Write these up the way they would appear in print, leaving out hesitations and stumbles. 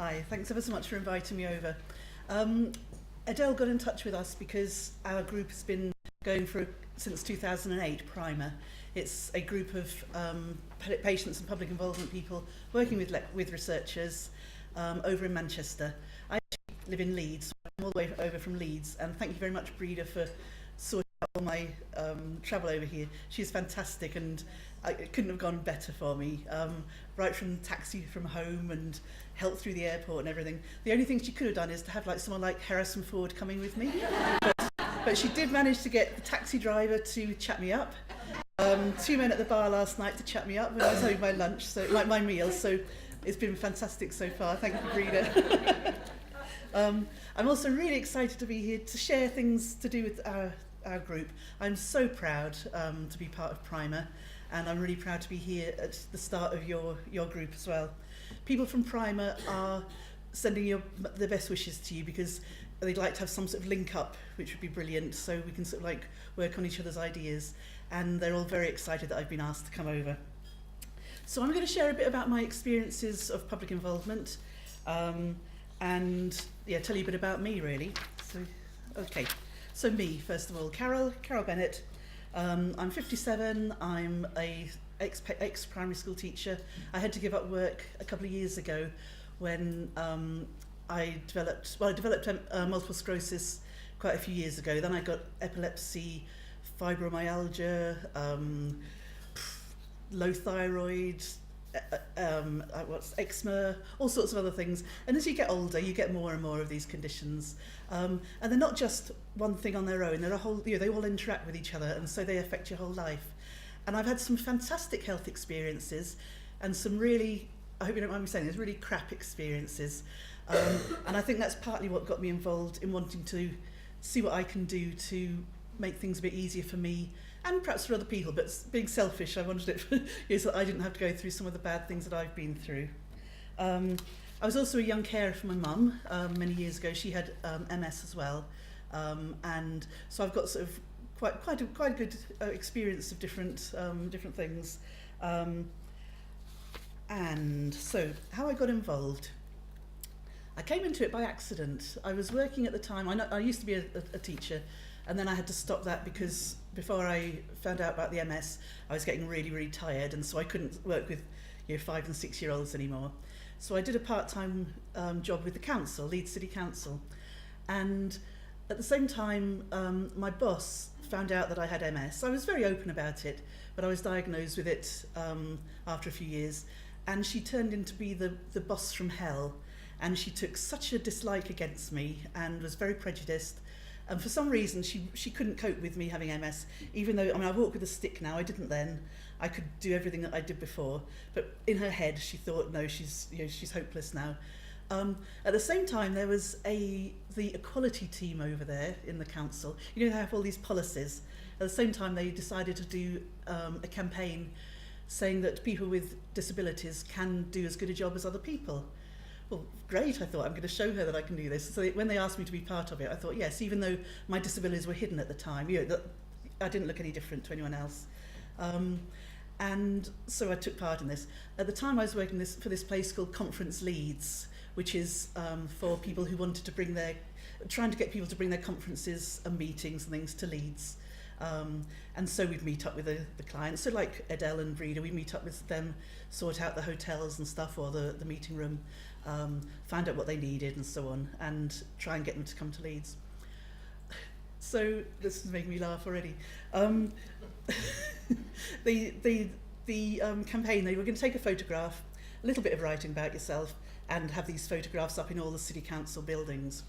Hi, thanks ever so much for inviting me over. Adele got in touch with us because our group has been going for since 2008, Primer. It's a group of patients and public involvement people working with researchers over in Manchester. I actually live in Leeds, so I'm all the way over from Leeds, and thank you very much, Breda, for sorting out all my travel over here. She's fantastic, and it couldn't have gone better for me. Right from taxi from home and help through the airport and everything. The only thing she could have done is to have like someone like Harrison Ford coming with me. But she did manage to get the taxi driver to chat me up. 2 men at the bar last night to chat me up when I was having my lunch, so my meal. So it's been fantastic so far. Thank you, Breda. I'm also really excited to be here to share things to do with our group. I'm so proud to be part of Primer, and I'm really proud to be here at the start of your group as well. People from Primer are sending their best wishes to you because they'd like to have some sort of link up, which would be brilliant, so we can sort of like work on each other's ideas, and they're all very excited that I've been asked to come over. So I'm going to share a bit about my experiences of public involvement, and yeah, tell you a bit about me really. So, okay, so me first of all, Carol Bennett. I'm 57. I'm a ex-primary school teacher. I had to give up work a couple of years ago when I developed multiple sclerosis quite a few years ago. Then I got epilepsy, fibromyalgia, low thyroid, eczema, all sorts of other things. And as you get older, you get more and more of these conditions. And they're not just one thing on their own. They're a whole, they all interact with each other, and so they affect your whole life. And I've had some fantastic health experiences and some really, I hope you don't mind me saying this, really crap experiences. And I think that's partly what got me involved in wanting to see what I can do to make things a bit easier for me and perhaps for other people. But being selfish, I wanted it for, so that I didn't have to go through some of the bad things that I've been through. I was also a young carer for my mum many years ago. She had MS as well. And so I've got sort of quite a good experience of different things. And so how I got involved. I came into it by accident. I was working at the time, I used to be a teacher, and then I had to stop that because before I found out about the MS, I was getting really, really tired, and so I couldn't work with 5 and 6 year olds anymore. So I did a part-time job with the council, Leeds City Council, and at the same time, my boss found out that I had MS. I was very open about it, but I was diagnosed with it after a few years, and she turned in to be the boss from hell, and she took such a dislike against me and was very prejudiced, and for some reason she couldn't cope with me having MS, even though, I walk with a stick now. I didn't then. I could do everything that I did before, but in her head she thought, no, she's hopeless now. At the same time, there was the equality team over there in the council. They have all these policies. At the same time, they decided to do a campaign saying that people with disabilities can do as good a job as other people. Well, great, I thought, I'm going to show her that I can do this. So when they asked me to be part of it, I thought, yes, even though my disabilities were hidden at the time, I didn't look any different to anyone else. And so I took part in this. At the time, I was working for this place called Conference Leeds, which is for people who wanted to trying to get people to bring their conferences and meetings and things to Leeds. And so we'd meet up with the clients. So like Adele and Breda, we'd meet up with them, sort out the hotels and stuff, or the meeting room, find out what they needed and so on, and try and get them to come to Leeds. So this is making me laugh already. The campaign, they were going to take a photograph, a little bit of writing about yourself, and have these photographs up in all the city council buildings.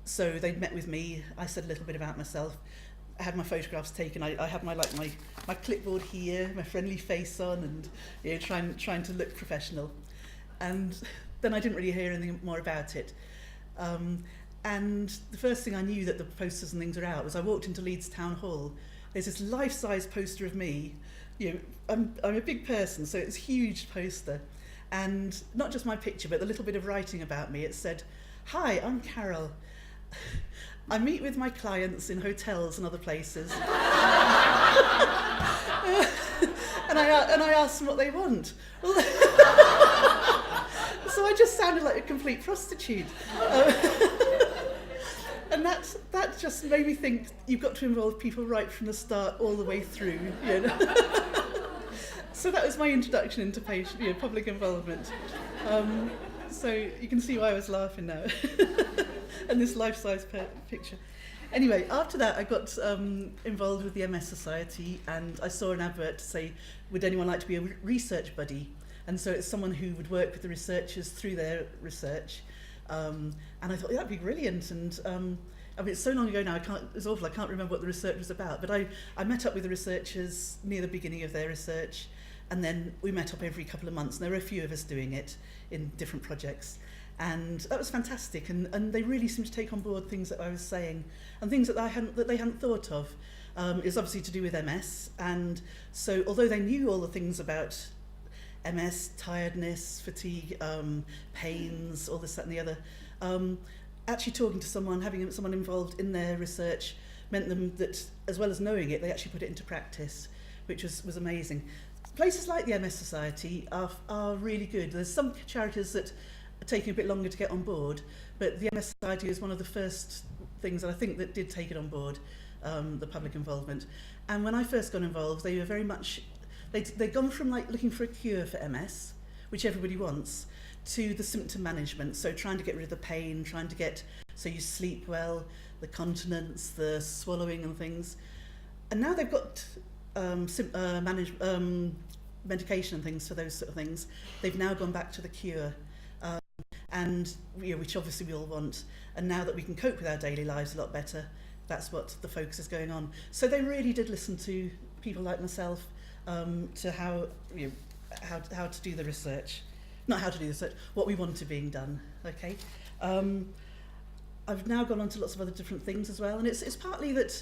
So they met with me. I said a little bit about myself. I had my photographs taken. I had my clipboard here, my friendly face on, and trying to look professional. And then I didn't really hear anything more about it. And the first thing I knew that the posters and things were out was I walked into Leeds Town Hall. There's this life-size poster of me. I'm a big person, so it's a huge poster. And not just my picture, but the little bit of writing about me. It said, "Hi, I'm Carol. I meet with my clients in hotels and other places." And I ask them what they want. So I just sounded like a complete prostitute. And that just made me think you've got to involve people right from the start all the way through. You know? So that was my introduction into public involvement. So you can see why I was laughing now. And this life-size picture. Anyway, after that I got involved with the MS Society, and I saw an advert to say, would anyone like to be a research buddy? And so it's someone who would work with the researchers through their research. And I thought, that'd be brilliant. And I mean, it's so long ago now, it's awful, I can't remember what the research was about. But I met up with the researchers near the beginning of their research, and then we met up every couple of months. And there were a few of us doing it in different projects. And that was fantastic. And they really seemed to take on board things that I was saying, and things that they hadn't thought of. It was obviously to do with MS. And so although they knew all the things about MS, tiredness, fatigue, pains, all this, that and the other, actually talking to someone, having someone involved in their research meant them that, as well as knowing it, they actually put it into practice, which was amazing. Places like the MS Society are really good. There's some charities that are taking a bit longer to get on board, but the MS Society is one of the first things that I think that did take it on board, the public involvement. And when I first got involved, they were very much, they'd gone from like looking for a cure for MS, which everybody wants, to the symptom management. So trying to get rid of the pain, trying to get so you sleep well, the continence, the swallowing and things. And now they've got medication and things for those sort of things. They've now gone back to the cure, and which obviously we all want. And now that we can cope with our daily lives a lot better, that's what the focus is going on. So they really did listen to people like myself, to how to do the research. Not how to do the research, what we wanted being done, okay? I've now gone on to lots of other different things as well, and it's partly that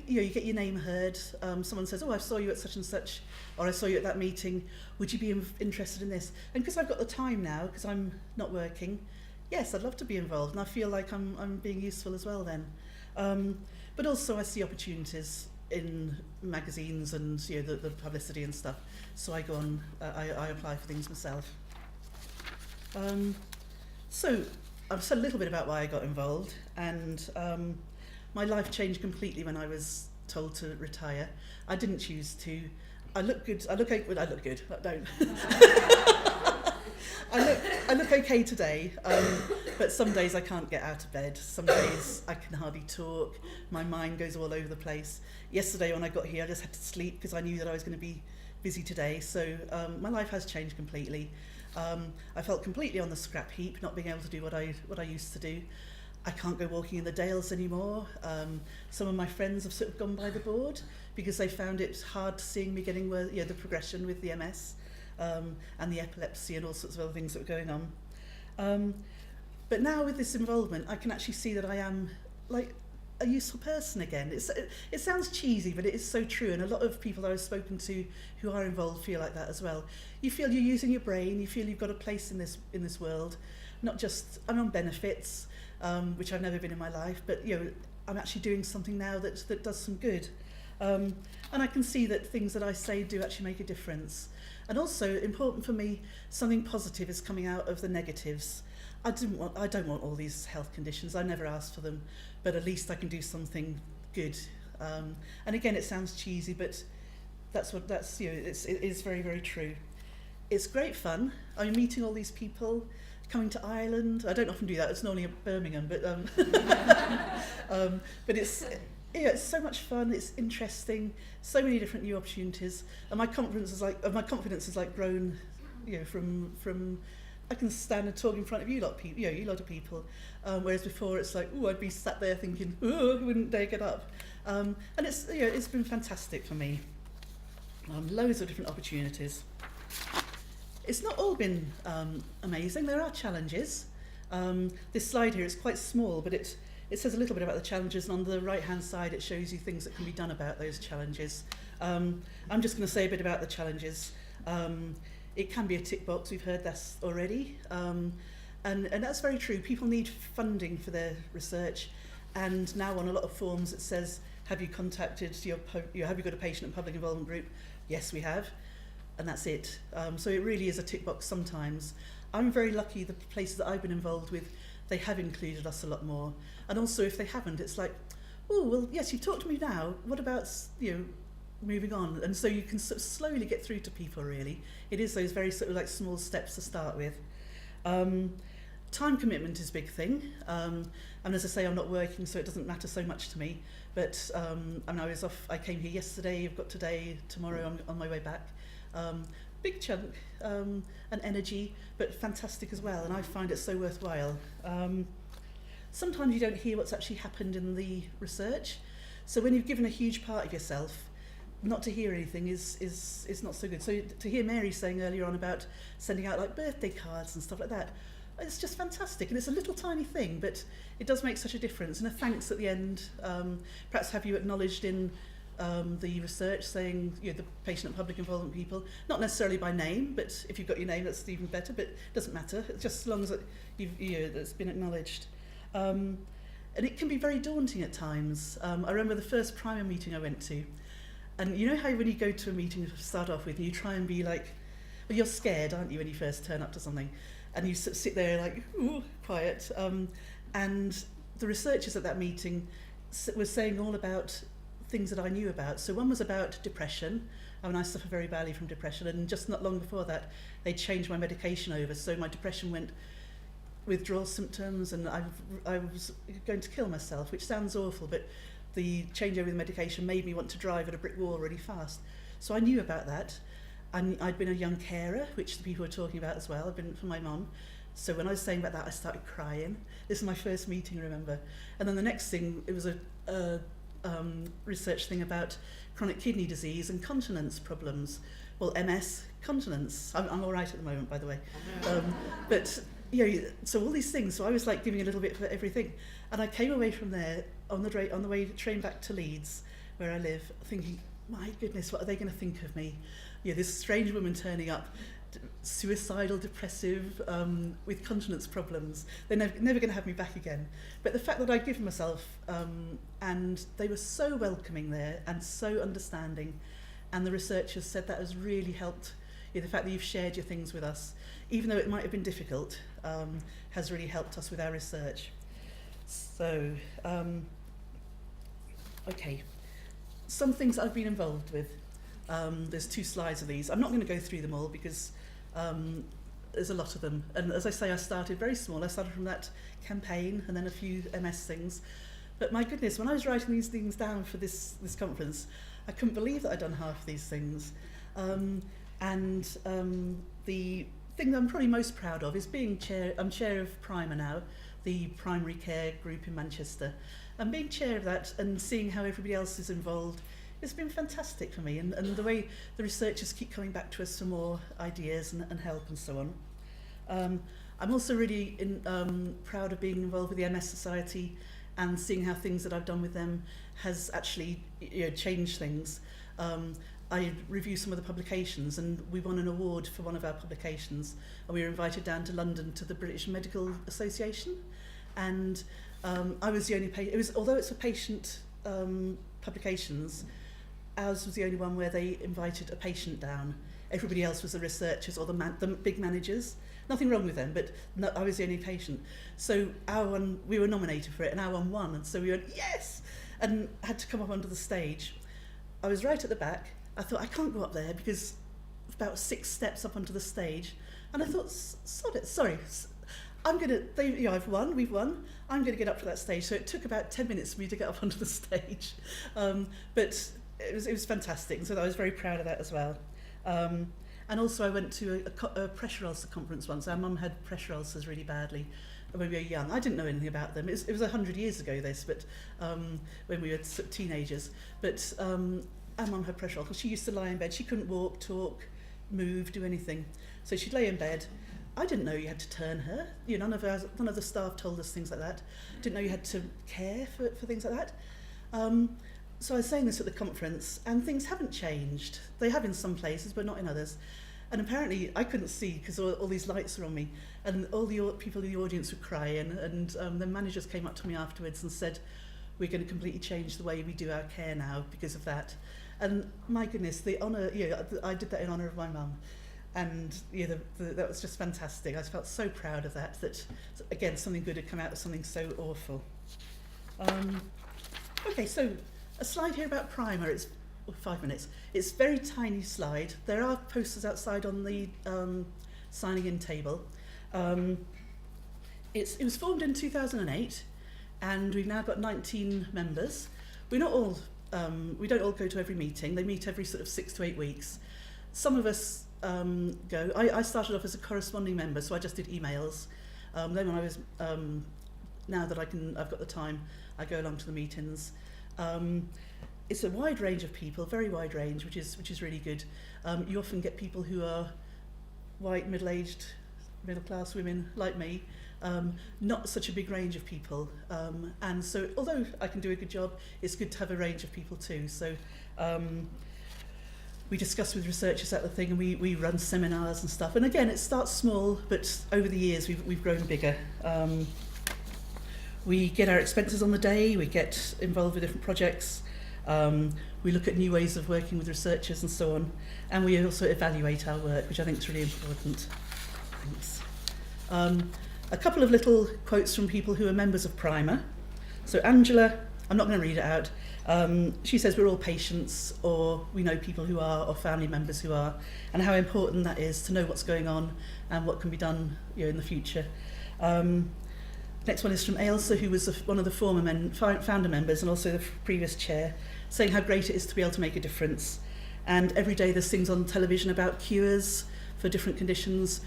you get your name heard. Someone says, oh, I saw you at such and such, or I saw you at that meeting, would you be interested in this? And because I've got the time now, because I'm not working, yes, I'd love to be involved, and I feel like I'm being useful as well then. But also I see opportunities in magazines and the publicity and stuff, so I go on, I apply for things myself. So I've said a little bit about why I got involved, and my life changed completely when I was told to retire. I didn't choose to. I look good. I look good. I don't. I look okay today, but some days I can't get out of bed. Some days I can hardly talk. My mind goes all over the place. Yesterday when I got here, I just had to sleep because I knew that I was going to be busy today. So my life has changed completely. I felt completely on the scrap heap, not being able to do what I used to do. I can't go walking in the Dales anymore. Some of my friends have sort of gone by the board because they found it hard seeing me getting the progression with the MS and the epilepsy and all sorts of other things that were going on. But now with this involvement, I can actually see that I am like a useful person again. It sounds cheesy, but it is so true, and a lot of people that I've spoken to who are involved feel like that as well. You feel you're using your brain, you feel you've got a place in this world, not just I'm on benefits, which I've never been in my life, but I'm actually doing something now that does some good, and I can see that things that I say do actually make a difference. And also important for me, something positive is coming out of the negatives. I don't want all these health conditions. I never asked for them, but at least I can do something good. And again, it sounds cheesy, but it is very, very true. It's great fun. I'm meeting all these people, coming to Ireland. I don't often do that. It's normally at Birmingham, but it's so much fun. It's interesting. So many different new opportunities, and my confidence has grown, from I can stand and talk in front of you lot of people, whereas before it's like, I'd be sat there thinking, I wouldn't dare get up, and it's been fantastic for me. Loads of different opportunities. It's not all been amazing. There are challenges. This slide here is quite small, but it says a little bit about the challenges, and on the right hand side it shows you things that can be done about those challenges. I'm just going to say a bit about the challenges. It can be a tick box, we've heard this already, and that's very true. People need funding for their research, and now on a lot of forms it says, have you contacted have you got a patient and public involvement group? Yes, we have, and that's it. So it really is a tick box sometimes. I'm very lucky the places that I've been involved with, they have included us a lot more. And also if they haven't, it's like, oh, well, yes, you've talked to me now. What about, moving on? And so you can sort of slowly get through to people, really. It is those very sort of like small steps to start with. Time commitment is a big thing. And as I say, I'm not working, so it doesn't matter so much to me. But I came here yesterday, I've got today, tomorrow I'm on my way back. Big chunk and energy, but fantastic as well, and I find it so worthwhile. Sometimes you don't hear what's actually happened in the research, so when you've given a huge part of yourself, not to hear anything is not so good. So to hear Mary saying earlier on about sending out like birthday cards and stuff like that, it's just fantastic, and it's a little tiny thing, but it does make such a difference. And a thanks at the end, perhaps have you acknowledged in the research saying the patient and public involvement people, not necessarily by name, but if you've got your name that's even better, but it doesn't matter, it's just as long as it's been acknowledged. And it can be very daunting at times. I remember the first primer meeting I went to, and you know how when you go to a meeting to start off with, you try and be like, well, you're scared, aren't you, when you first turn up to something, and you sort of sit there like, ooh, quiet. And the researchers at that meeting were saying all about things that I knew about. So one was about depression. I suffer very badly from depression, and just not long before that, they changed my medication over. So my depression went withdrawal symptoms, and I was going to kill myself, which sounds awful, but the changeover in medication made me want to drive at a brick wall really fast. So I knew about that. And I'd been a young carer, which the people were talking about as well. I'd been for my mum. So when I was saying about that, I started crying. This is my first meeting, remember. And then the next thing, it was a research thing about chronic kidney disease and continence problems. Well, MS, continence. I'm all right at the moment, by the way. But so all these things. So I was like giving a little bit for everything. And I came away from there on the way train back to Leeds, where I live, thinking, my goodness, what are they going to think of me? This strange woman turning up, suicidal, depressive, with continence problems. They're never going to have me back again. But the fact that I'd given myself, and they were so welcoming there and so understanding, and the researchers said that has really helped. The fact that you've shared your things with us, even though it might have been difficult, has really helped us with our research. So, okay, some things I've been involved with. There's 2 slides of these. I'm not going to go through them all because there's a lot of them. And as I say, I started very small. I started from that campaign and then a few MS things. But my goodness, when I was writing these things down for this conference, I couldn't believe that I'd done half of these things. The thing that I'm probably most proud of is being I'm chair of Primer now, the primary care group in Manchester. And being chair of that and seeing how everybody else is involved, it's been fantastic for me, and the way the researchers keep coming back to us for more ideas and help and so on. I'm also really proud of being involved with the MS Society and seeing how things that I've done with them has actually changed things. I review some of the publications, and we won an award for one of our publications, and we were invited down to London to the British Medical Association, and I was the only although it's a patient publications, ours was the only one where they invited a patient down. Everybody else was the researchers or the big managers. Nothing wrong with them, but no, I was the only patient. So our one, we were nominated for it, and our one won, and so we went, yes! And had to come up onto the stage. I was right at the back. I thought, I can't go up there because about 6 steps up onto the stage. And I thought, sod it, sorry. I've won, we've won. I'm going to get up to that stage. So it took about 10 minutes for me to get up onto the stage. But it was fantastic. And so I was very proud of that as well. And also I went to a pressure ulcer conference once. Our mum had pressure ulcers really badly when we were young. I didn't know anything about them. It was 100 years ago, this, but when we were teenagers. But our mum had pressure ulcers. She used to lie in bed. She couldn't walk, talk, move, do anything. So she'd lay in bed. I didn't know you had to turn her. None of the staff told us things like that. Didn't know you had to care for things like that. So I was saying this at the conference, and things haven't changed. They have in some places, but not in others. And apparently I couldn't see because all these lights were on me, and all the people in the audience were crying, and the managers came up to me afterwards and said, we're going to completely change the way we do our care now because of that. And my goodness, the honour, I did that in honour of my mum. and yeah, that was just fantastic. I felt so proud of that, again, something good had come out of something so awful. Okay, so a slide here about primer. It's 5 minutes. It's a very tiny slide. There are posters outside on the signing in table. It was formed in 2008, and we've now got 19 members. We're not all, we don't all go to every meeting. They meet every sort of 6 to 8 weeks. Some of us go. I started off as a corresponding member, so I just did emails. Then when I was, now that I've got the time, I go along to the meetings. It's a wide range of people, very wide range, which is really good. You often get people who are white, middle-aged, middle-class women like me. Not such a big range of people, and so although I can do a good job, it's good to have a range of people too. So we discuss with researchers at the thing, and we run seminars and stuff. And again, it starts small, but over the years we've grown bigger. We get our expenses on the day, we get involved with different projects, we look at new ways of working with researchers and so on, and we also evaluate our work, which I think is really important. Thanks. A couple of little quotes from people who are members of Primer. So Angela, I'm not going to read it out, she says we're all patients, or we know people who are, or family members who are, and how important that is to know what's going on and what can be done, in the future. Next one is from Ailsa, who was one of the former founder members and also the previous chair, saying how great it is to be able to make a difference. And every day there's things on television about cures for different conditions.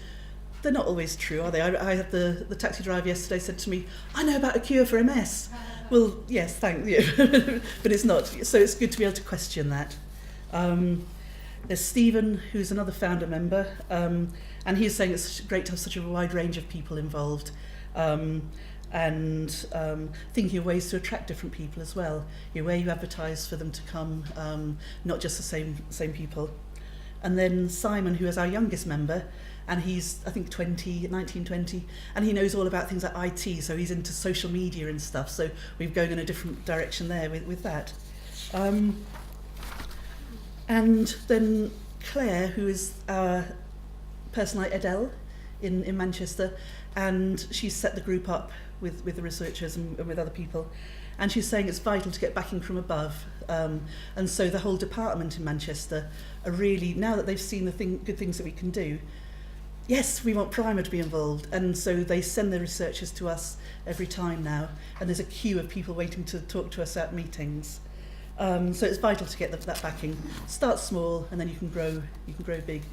They're not always true, are they? I had the taxi driver yesterday said to me, I know about a cure for MS. Well, yes, thank you, but it's not. So it's good to be able to question that. There's Stephen, who's another founder member, and he's saying it's great to have such a wide range of people involved. And thinking of ways to attract different people as well, where you advertise for them to come, not just the same people. And then Simon, who is our youngest member, and he's I think 19, 20, and he knows all about things like IT, so he's into social media and stuff, so we're going in a different direction there with that. And then Claire, who is our person like Adele in Manchester, and she's set the group up with the researchers and with other people, and she's saying it's vital to get backing from above, and so the whole department in Manchester are really, now that they've seen the good things that we can do, yes, we want Primer to be involved, and so they send their researchers to us every time now, and there's a queue of people waiting to talk to us at meetings. So it's vital to get that backing. Start small, and then you can grow big.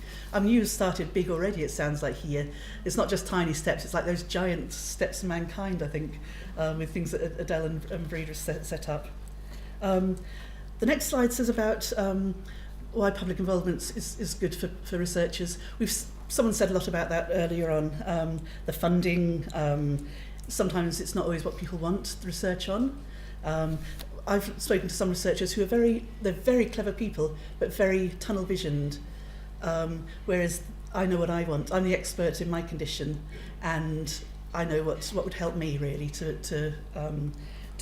You started big already, it sounds like here. It's not just tiny steps, it's like those giant steps of mankind, I think, with things that Adele and Breda set up. The next slide says about why public involvement is good for researchers. Someone said a lot about that earlier on, the funding. Sometimes it's not always what people want the research on. I've spoken to some researchers who are they're very clever people, but very tunnel visioned. Whereas I know what I want. I'm the expert in my condition, and I know what would help me really to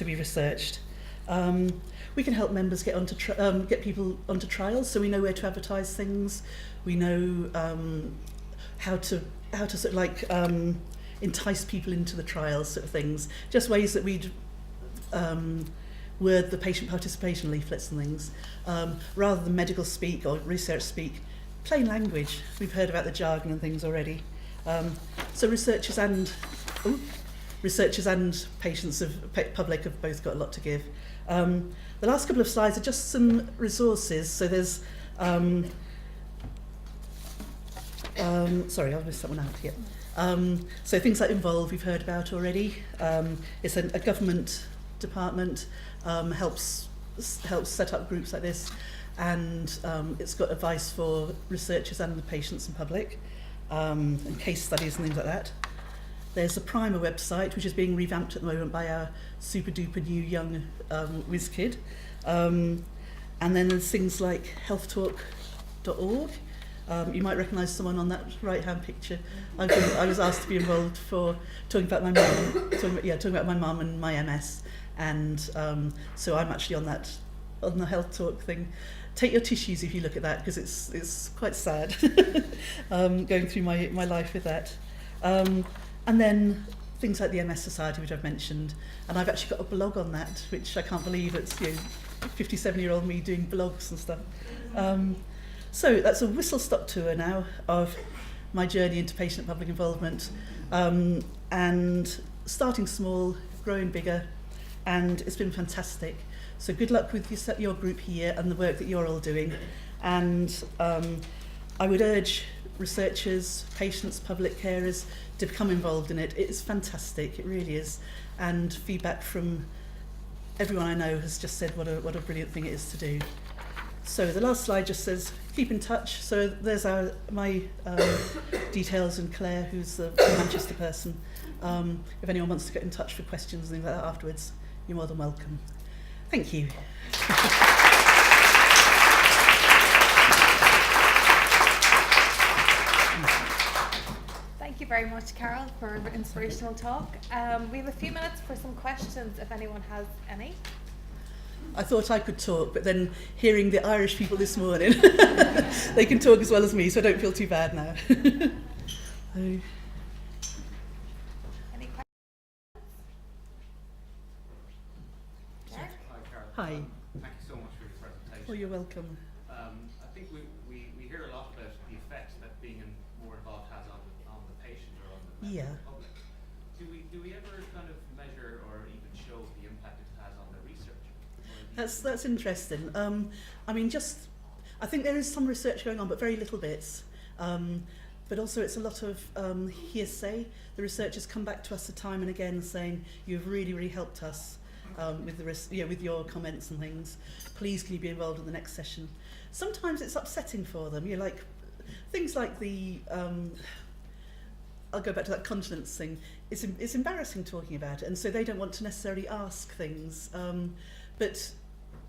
be researched. We can help members get people onto trials, so we know where to advertise things. We know how to sort of like entice people into the trials, sort of things. Just ways that we'd word the patient participation leaflets and things, rather than medical speak or research speak, plain language. We've heard about the jargon and things already. So researchers and patients of public have both got a lot to give. The last couple of slides are just some resources. So there's, sorry, I'll miss that one out here. So things like Involve we've heard about already. It's a government department, helps set up groups like this, and it's got advice for researchers and the patients and public, and case studies and things like that. There's a Primer website which is being revamped at the moment by our super duper new young whiz kid, and then there's things like healthtalk.org. You might recognise someone on that right-hand picture. I was asked to be involved for talking about my mum, talking about my mum and my MS, and so I'm actually on the Health Talk thing. take your tissues if you look at that, because it's quite sad going through my life with that. And then things like the MS Society, which I've mentioned, and I've actually got a blog on that, which I can't believe it's 57-year-old me doing blogs and stuff. So that's a whistle-stop tour now of my journey into patient public involvement, and starting small, growing bigger, and it's been fantastic. So good luck with your group here and the work that you're all doing. And I would urge researchers, patients, public carers to become involved in it. It is fantastic, it really is. And feedback from everyone I know has just said what a brilliant thing it is to do. So the last slide just says keep in touch. So there's my details, and Claire, who's the Manchester person. If anyone wants to get in touch for questions and things like that afterwards, you're more than welcome. Thank you. Thank you very much, Carol, for the inspirational talk. We have a few minutes for some questions, if anyone has any. I thought I could talk, but then hearing the Irish people this morning, they can talk as well as me, so I don't feel too bad now. Any questions? Jack? Hi, Carol. Hi. Thank you so much for your presentation. Oh, you're welcome. I think we hear a lot about the effects that being more involved has on the patient or on the Yeah. public. Do we ever kind of measure or even show the impact it has on the research? That's interesting. I mean, I think there is some research going on, but very little bits. But also it's a lot of hearsay. The researchers come back to us time and again saying, you've really, really helped us with with your comments and things. Please, can you be involved in the next session? Sometimes it's upsetting for them. Like things like the I'll go back to that continence thing. It's embarrassing talking about it, and so they don't want to necessarily ask things. But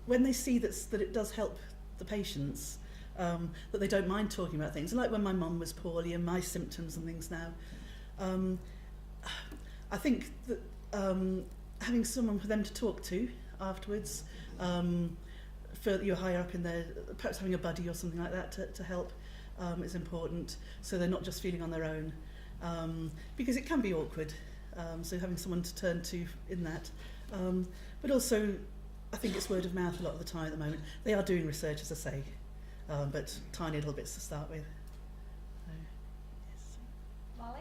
when they see that it does help the patients, that they don't mind talking about things. And like when my mum was poorly and my symptoms and things now, I think that having someone for them to talk to afterwards, for you're higher up in there, perhaps having a buddy or something like that to help is important, so they're not just feeling on their own, because it can be awkward, so having someone to turn to in that. But also, I think it's word of mouth a lot of the time at the moment. They are doing research, as I say, but tiny little bits to start with. So, yes. Molly?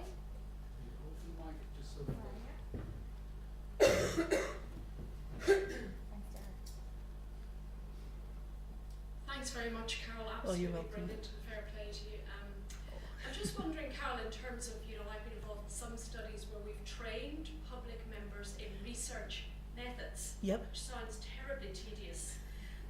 Thanks very much, Carol. Oh, you're Absolutely welcome. brilliant and fair play to you. I'm just wondering, Carol, in terms of, I've been involved in some studies where we've trained public members in research methods, Yep. which sounds terribly tedious.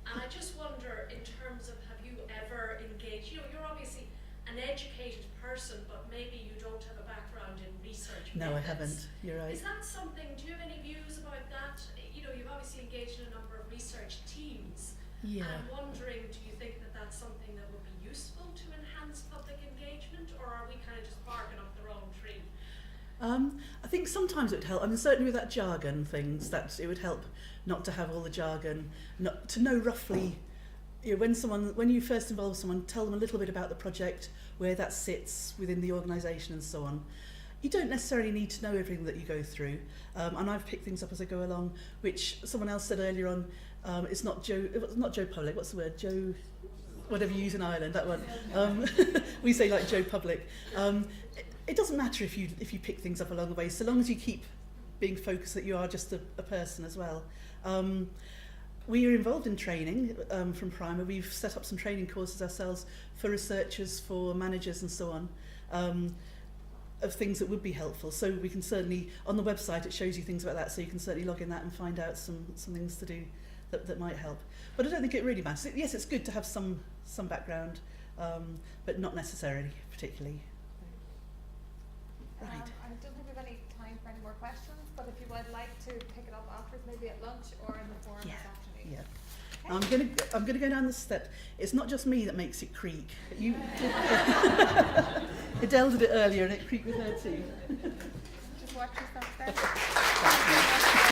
And I just wonder, in terms of, have you ever engaged, you're obviously an educated person, but maybe you don't have a background in research No, methods. I haven't. You're right. Is that something, do you have any views about that? You've obviously engaged in a number of research teams. Yeah. And I'm wondering, do you think that that's something that would be useful to enhance public engagement, or are we kind of just barking up the wrong tree? I think sometimes it would help. I mean, certainly with that jargon things, that it would help not to have all the jargon, not to know roughly. When you first involve someone, tell them a little bit about the project, where that sits within the organisation, and so on. You don't necessarily need to know everything that you go through, and I've picked things up as I go along. Which someone else said earlier on, it's not Joe Public. What's the word? Joe, whatever you use in Ireland. That one. We say like Joe Public. It doesn't matter if you pick things up along the way, so long as you keep being focused that you are just a person as well. We are involved in training from Primer. We've set up some training courses ourselves for researchers, for managers and so on, of things that would be helpful. So we can certainly, on the website it shows you things about that, so you can certainly log in that and find out some things to do that might help. But I don't think it really matters. Yes, it's good to have some background, but not necessarily particularly. Right. I don't think we have any time for any more questions, but if you would like to pick it up afterwards, maybe at lunch or in the forum this afternoon. Yeah. I'm gonna go down the step. It's not just me that makes it creak. You Adele did it earlier and it creaked with her too. Just watch yourself there.